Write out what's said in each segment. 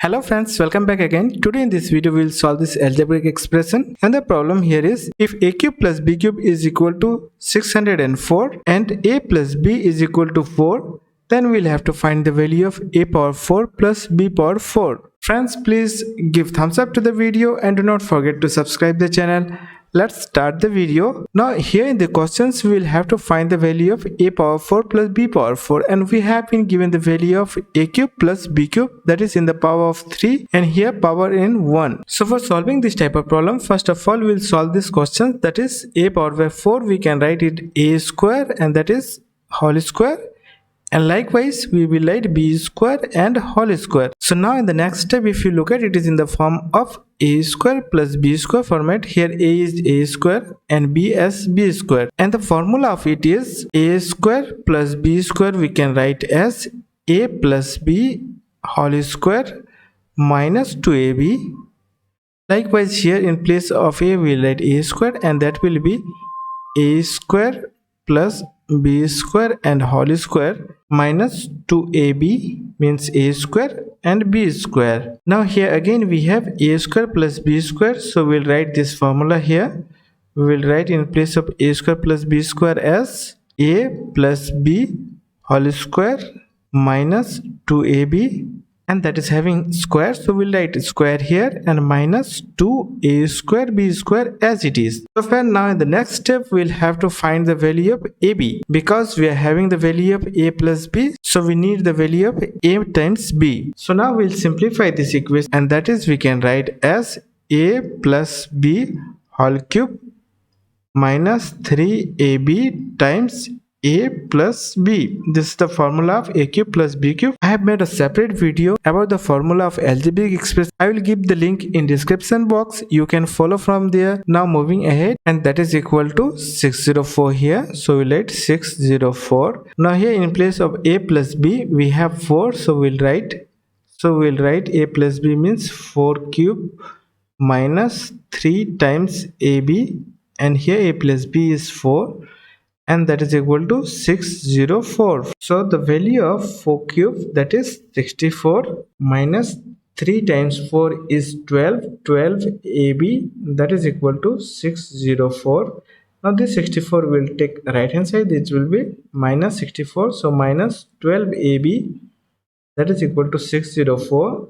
Hello friends, welcome back again. Today in this video we will solve this algebraic expression, and the problem here is if a cube plus b cube is equal to 604 and a plus b is equal to 4, then we'll have to find the value of a power 4 plus b power 4. Friends, please give thumbs up to the video and do not forget to subscribe the channel. Let's start the video. Now here in the questions we will have to find the value of a power 4 plus b power 4, and we have been given the value of a cube plus b cube, that is in the power of 3, and here power in 1. So for solving this type of problem, first of all we will solve this question, that is a power by 4 we can write it a square, and that is whole square, and likewise we will write b square and whole square. So now in the next step, if you look at it, is in the form of a square plus b square format. Here a is a square and b as b square, and the formula of it is a square plus b square we can write as a plus b whole square minus 2ab. Likewise here in place of a we will write a square, and that will be a square plus b square and whole square minus 2ab, means a square and b square. Now here again we have a square plus b square, so we'll write this formula here. We will write in place of a square plus b square as a plus b whole square minus 2ab, and that is having square, so we'll write square here and minus 2a square b square as it is. So friend, now in the next step we'll have to find the value of ab. Because we are having the value of a plus b, so we need the value of a times b. So now we'll simplify this equation, and that is we can write as a plus b whole cube minus 3ab times a plus b. This is the formula of a cube plus b cube. I have made a separate video about the formula of algebraic expression. I will give the link in description box. You can follow from there. Now moving ahead, and that is equal to 604 here. So we'll write 604. Now here in place of a plus b we have 4. So we'll write a plus b means 4 cube minus 3 times ab, and here a plus b is 4, and that is equal to 604. So the value of 4 cube, that is 64, minus 3 times 4 is 12 ab, that is equal to 604. Now this 64 will take right hand side, this will be minus 64, so minus 12 ab, that is equal to 604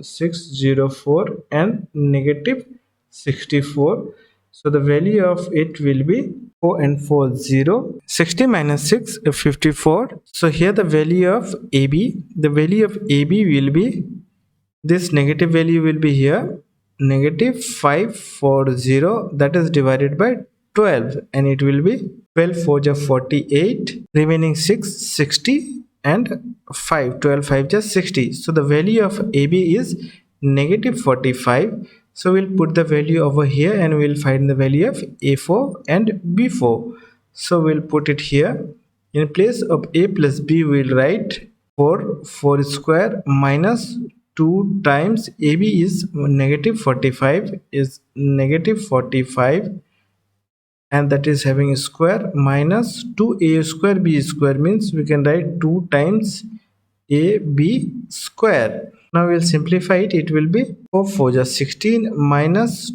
and negative 64. So the value of it will be 4 and 4 0. 60 minus 6 is 54. So here the value of AB, will be, this negative value will be here, negative 540, that is divided by 12, and it will be 12 4 ja 48, remaining 6 60, and 5 12 5 ja 60. So the value of AB is negative 45. So we'll put the value over here and we'll find the value of a4 and b4. So we'll put it here. In place of a plus b we'll write 4 square minus 2 times ab is negative 45, and that is having a square, minus 2a square b square, means we can write 2 times ab square. Now we'll simplify it. It will be 4 4 ja 16, minus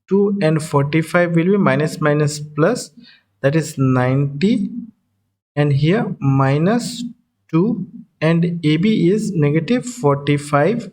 2 and 45 will be minus plus, that is 90, and here minus 2, and AB is negative 45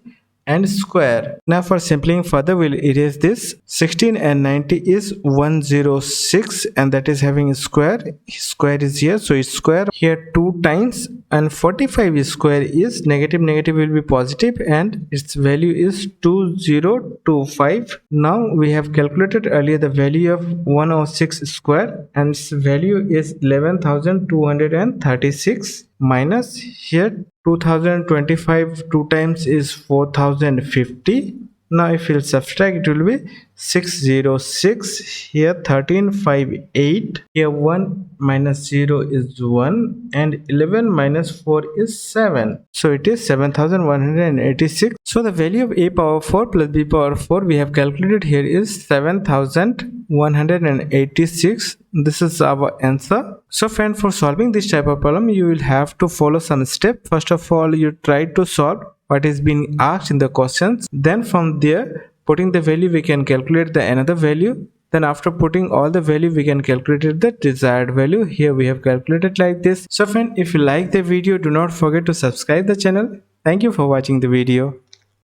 and square. Now for simplifying further, we'll erase this. 16 and 90 is 106, and that is having a square. Square is here, so it's square here 2 times, and 45 is square is negative will be positive, and its value is 2025. Now we have calculated earlier the value of 106 square, and its value is 11,236, minus here 2025 2 times is 4050. Now if we'll subtract, it will be 606, here 1358, here 1 minus 0 is 1, and 11 minus 4 is 7, so it is 7186. So the value of a power 4 plus b power 4 we have calculated here is 7186. This is our answer. So friend, for solving this type of problem you will have to follow some steps. First of all, you try to solve what is being asked in the questions. Then from there, putting the value, we can calculate the another value. Then after putting all the value, we can calculate the desired value. Here we have calculated like this. So friend, if you like the video, do not forget to subscribe the channel. Thank you for watching the video.